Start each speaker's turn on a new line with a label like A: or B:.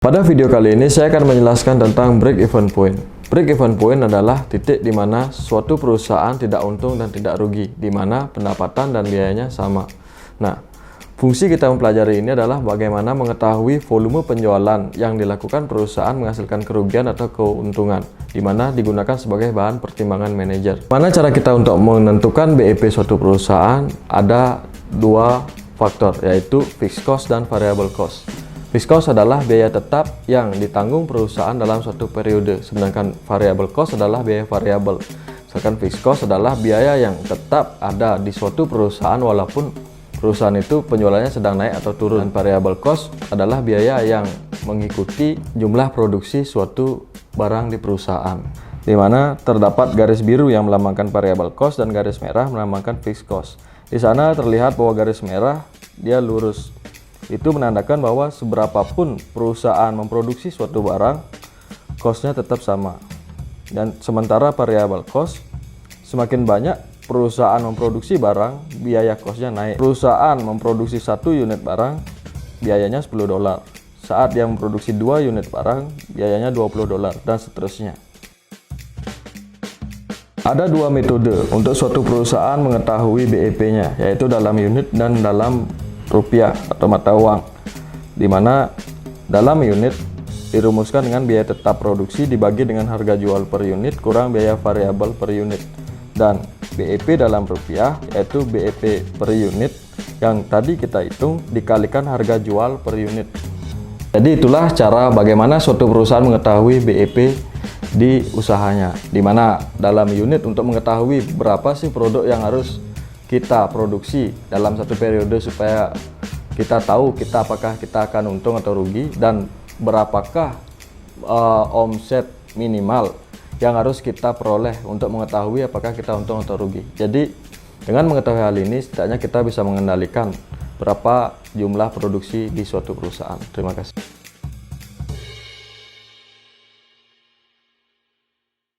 A: Pada video kali ini saya akan menjelaskan tentang break-even point. Break-even point adalah titik di mana suatu perusahaan tidak untung dan tidak rugi, di mana pendapatan dan biayanya sama. Nah, fungsi kita mempelajari ini adalah bagaimana mengetahui volume penjualan yang dilakukan perusahaan menghasilkan kerugian atau keuntungan, di mana digunakan sebagai bahan pertimbangan manajer. Mana cara kita untuk menentukan BEP suatu perusahaan? Ada dua faktor, yaitu fixed cost dan variable cost. Fixed cost adalah biaya tetap yang ditanggung perusahaan dalam suatu periode, sedangkan variable cost adalah biaya variabel. Sedangkan fixed cost adalah biaya yang tetap ada di suatu perusahaan walaupun perusahaan itu penjualannya sedang naik atau turun. Dan variable cost adalah biaya yang mengikuti jumlah produksi suatu barang di perusahaan, di mana terdapat garis biru yang melambangkan variable cost dan garis merah melambangkan fixed cost. Di sana terlihat bahwa garis merah dia lurus. Itu menandakan bahwa seberapapun perusahaan memproduksi suatu barang, cost-nya tetap sama. Dan sementara variable cost, semakin banyak perusahaan memproduksi barang, biaya cost-nya naik. Perusahaan memproduksi 1 unit barang, biayanya $10. Saat dia memproduksi 2 unit barang, biayanya $20, dan seterusnya. Ada dua metode untuk suatu perusahaan mengetahui BEP-nya, yaitu dalam unit dan dalam rupiah atau mata uang, di mana dalam unit dirumuskan dengan biaya tetap produksi dibagi dengan harga jual per unit kurang biaya variabel per unit, dan BEP dalam rupiah yaitu BEP per unit yang tadi kita hitung dikalikan harga jual per unit. Jadi itulah cara bagaimana suatu perusahaan mengetahui BEP di usahanya, di mana dalam unit untuk mengetahui berapa sih produk yang harus kita produksi dalam satu periode supaya kita tahu apakah kita akan untung atau rugi, dan berapakah omset minimal yang harus kita peroleh untuk mengetahui apakah kita untung atau rugi. Jadi dengan mengetahui hal ini setidaknya kita bisa mengendalikan berapa jumlah produksi di suatu perusahaan. Terima kasih.